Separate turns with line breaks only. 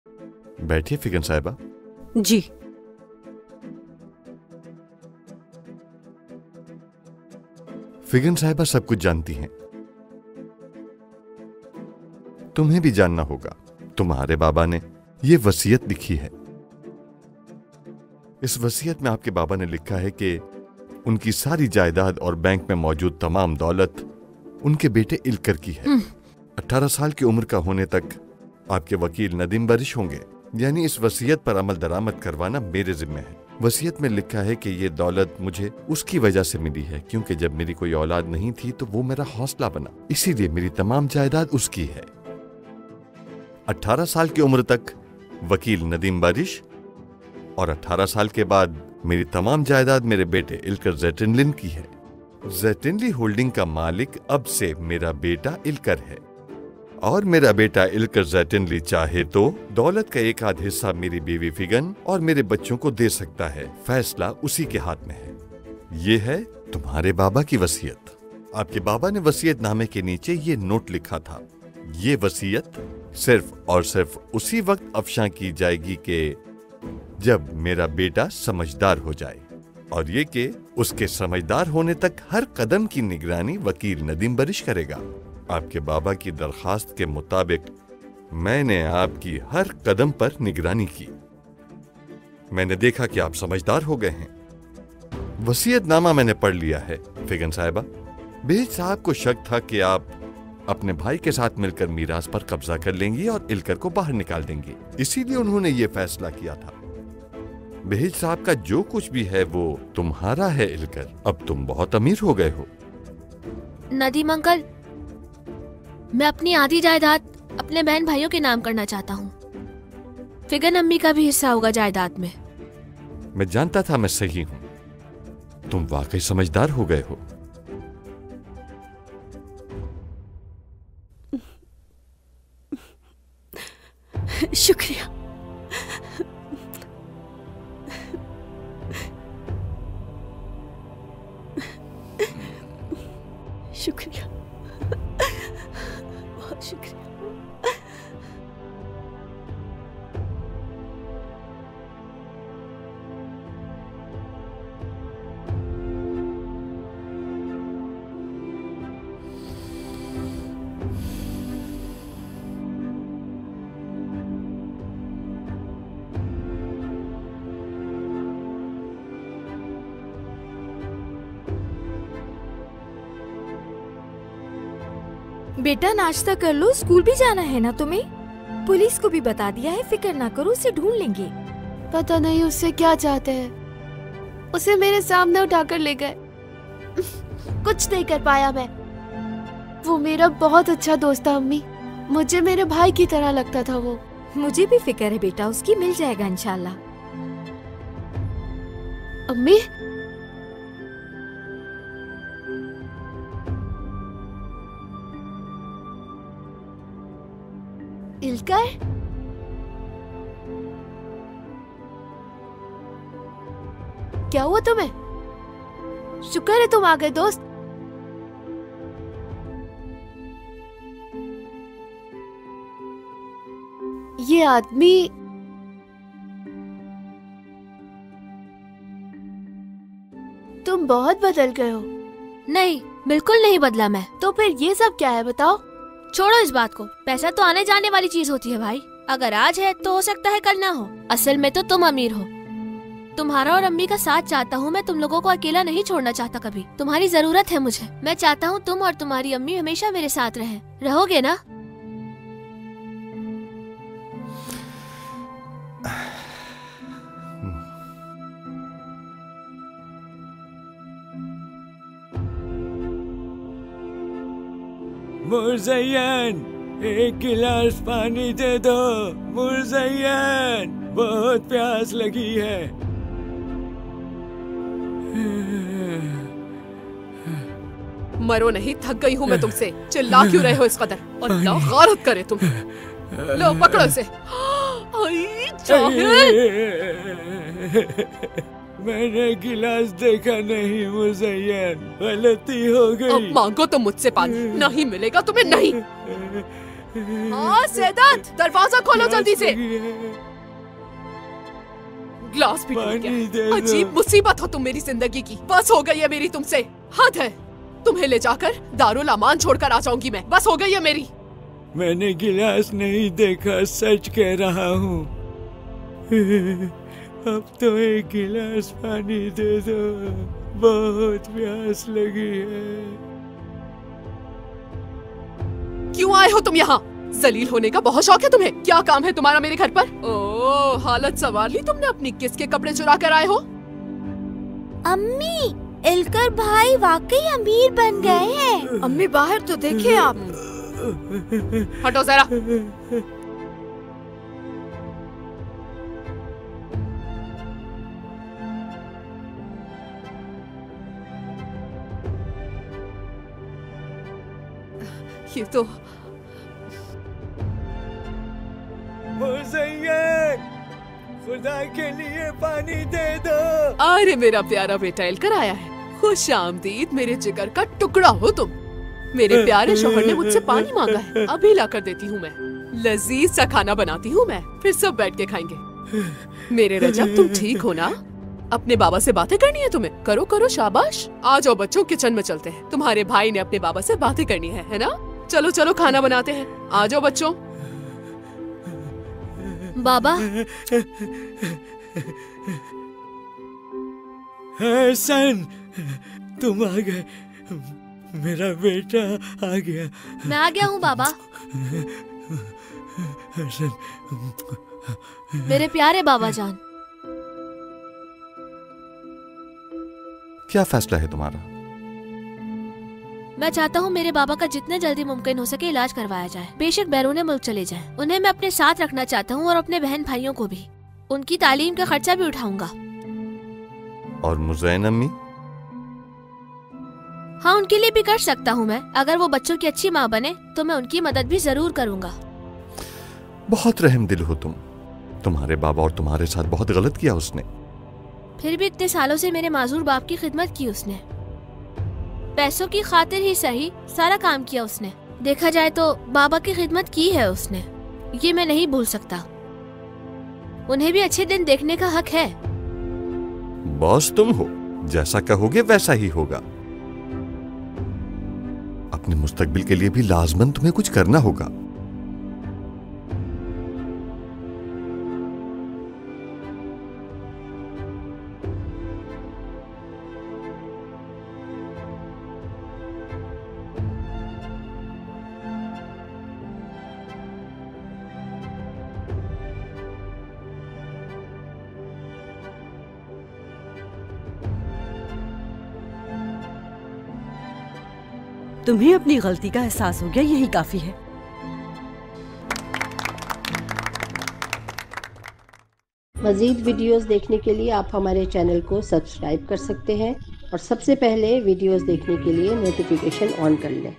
बैठिए फिगन साहिबा।
जी।
फिगन साहिबा सब कुछ जानती हैं। तुम्हें भी जानना होगा। तुम्हारे बाबा ने ये वसीयत लिखी है। इस वसीयत में आपके बाबा ने लिखा है कि उनकी सारी जायदाद और बैंक में मौजूद तमाम दौलत उनके बेटे इल्कर की है। 18 साल की उम्र का होने तक आपके वकील नदीम बारिश होंगे। यानी इस वसीयत पर अमल दरामद करवाना मेरे जिम्मे है। वसीयत में लिखा है कि ये दौलत मुझे उसकी वजह से मिली है क्योंकि जब मेरी कोई औलाद नहीं थी तो वो मेरा हौसला बना, इसीलिए मेरी तमाम जायदाद उसकी है। 18 साल की उम्र तक वकील नदीम बारिश और 18 साल के बाद मेरी तमाम जायदाद मेरे बेटे इल्कर ज़ैटिनलिन की है। ज़ैटिनली होल्डिंग का मालिक अब से मेरा बेटा इल्कर है और मेरा बेटा इल्कर ज़ैटिनली चाहे तो दौलत का एक आध हिस्सा मेरी बीवी फिगन और मेरे बच्चों को दे सकता है। फैसला उसी के हाथ में है। ये है तुम्हारे बाबा की वसीयत। आपके बाबा ने वसीयत नामे के नीचे ये नोट लिखा था, ये वसीयत सिर्फ और सिर्फ उसी वक्त अफशा की जाएगी कि जब मेरा बेटा समझदार हो जाए, और ये कि उसके समझदार होने तक हर कदम की निगरानी वकील नदीम बारिश करेगा। आपके बाबा की दरखास्त के मुताबिक मैंने आपकी हर कदम पर निगरानी की। मैंने देखा कि आप समझदार हो गए हैं। वसीयतनामा मैंने पढ़ लिया है फिगन साहिबा। बेज साहब को शक था कि आप अपने भाई के साथ मिलकर मीरास पर कब्जा कर लेंगी और इल्कर को बाहर निकाल देंगी, इसीलिए उन्होंने ये फैसला किया था। बेज साहब का जो कुछ भी है वो तुम्हारा है इल्कर। अब तुम बहुत अमीर हो गए हो।
नदीम अंकल, मैं अपनी आधी जायदाद अपने बहन भाइयों के नाम करना चाहता हूँ। फिगन अम्मी का भी हिस्सा होगा जायदाद में।
मैं जानता था मैं सही हूं। तुम वाकई समझदार हो गए हो।
शुक्रिया। शुक्रिया, बहुत शुक्रिया।
बेटा नाश्ता कर लो, स्कूल भी जाना है ना तुम्हें। पुलिस को भी बता दिया है, फिक्र ना करो, उसे ढूंढ लेंगे।
पता नहीं उससे क्या चाहते हैं। उसे मेरे सामने उठाकर ले गए। कुछ नहीं कर पाया मैं। वो मेरा बहुत अच्छा दोस्त था अम्मी। मुझे मेरे भाई की तरह लगता था वो।
मुझे भी फिक्र है बेटा उसकी, मिल जाएगा इंशाल्लाह।
अम्मी, इल्कर, क्या हुआ तुम्हें? शुक्र है तुम आ गए दोस्त। ये आदमी तुम बहुत बदल गए हो।
नहीं, बिल्कुल नहीं बदला मैं।
तो फिर ये सब क्या है बताओ?
छोड़ो इस बात को। पैसा तो आने जाने वाली चीज होती है भाई। अगर आज है तो हो सकता है कल ना हो। असल में तो तुम अमीर हो। तुम्हारा और अम्मी का साथ चाहता हूँ मैं। तुम लोगों को अकेला नहीं छोड़ना चाहता कभी। तुम्हारी जरूरत है मुझे। मैं चाहता हूँ तुम और तुम्हारी अम्मी हमेशा मेरे साथ रहें। रहोगे ना?
मुज़य्यन, एक गिलास पानी दे दो। मुज़य्यन, बहुत प्यास लगी है।
मरो नहीं, थक गई हूँ मैं तुमसे। चिल्ला क्यों रहे हो इस कदर? अल्लाह गारत करे तुम। लो पकड़ो इसे। आई जाहिल।
मैंने गिलास देखा नहीं मुज़य्यन, गलती हो गई।
अब मांगो तो मुझसे पानी। नहीं मिलेगा तुम्हें, नहीं। हाँ सैदात, दरवाजा खोलो जल्दी से। ग्लास भी टूट गया। अजीब मुसीबत हो तुम मेरी जिंदगी की। बस हो गई है मेरी तुमसे, हद है। तुम्हें ले जाकर दारुल अमान छोड़कर आ जाऊंगी मैं। बस हो गई है मेरी।
मैंने गिलास नहीं देखा, सच कह रहा हूँ। अब तो एक गिलास पानी दे दो, बहुत प्यास लगी है।
क्यों आए हो तुम यहाँ? जलील होने का बहुत शौक है तुम्हें। क्या काम है तुम्हारा मेरे घर पर? ओह, हालत संवार ली तुमने अपनी। किसके कपड़े चुरा कर आए हो?
अम्मी, इलकर भाई वाकई अमीर बन गए हैं। अम्मी बाहर तो देखिए आप।
हटो जरा। ये तो
मुज़य्यन, खुदा के लिए पानी दे दो।
अरे मेरा प्यारा बेटा इलकर आया है। खुश आमदीद मेरे जिगर का टुकड़ा हो तुम। मेरे प्यारे शौहर ने मुझसे पानी मांगा है, अभी ला कर देती हूँ मैं। लजीज सा खाना बनाती हूँ मैं, फिर सब बैठ के खाएंगे। मेरे रजब, तुम ठीक हो ना? अपने बाबा से बातें करनी है तुम्हें? करो करो, शाबाश। आ जाओ बच्चों, किचन में चलते हैं। तुम्हारे भाई ने अपने बाबा से बातें करनी है ना? चलो चलो, खाना बनाते हैं। आ जाओ बच्चों।
बाबा,
हसन, तुम आ गए। मेरा बेटा आ गया।
मैं आ गया हूँ बाबा।
हसन,
मेरे प्यारे बाबा जान।
क्या फैसला है तुम्हारा?
मैं चाहता हूँ मेरे बाबा का जितने जल्दी मुमकिन हो सके इलाज करवाया जाए। बेशक बैरून मुल्क चले जाएं। उन्हें मैं अपने साथ रखना चाहता हूँ और अपने बहन भाइयों को भी। उनकी तालीम का खर्चा भी उठाऊंगा।
और मुज़य्यन अम्मी?
हाँ, उनके लिए भी कर सकता हूँ मैं। अगर वो बच्चों की अच्छी माँ बने तो मैं उनकी मदद भी जरूर करूँगा।
बहुत रहम दिल हो तुम। तुम्हारे बाबा और तुम्हारे साथ बहुत गलत किया उसने।
फिर भी इतने सालों से मेरे माजूर बाप की खिदमत की उसने। पैसों की खातिर ही सही, सारा काम किया उसने। देखा जाए तो बाबा की खिदमत की है उसने, ये मैं नहीं भूल सकता। उन्हें भी अच्छे दिन देखने का हक है।
बॉस तुम हो, जैसा कहोगे वैसा ही होगा। अपने मुस्तकबिल के लिए भी लाजमन तुम्हें कुछ करना होगा।
तुम्हें अपनी गलती का एहसास हो गया, यही काफी है।
मज़ीद वीडियोस देखने के लिए आप हमारे चैनल को सब्सक्राइब कर सकते हैं और सबसे पहले वीडियोस देखने के लिए नोटिफिकेशन ऑन कर लें।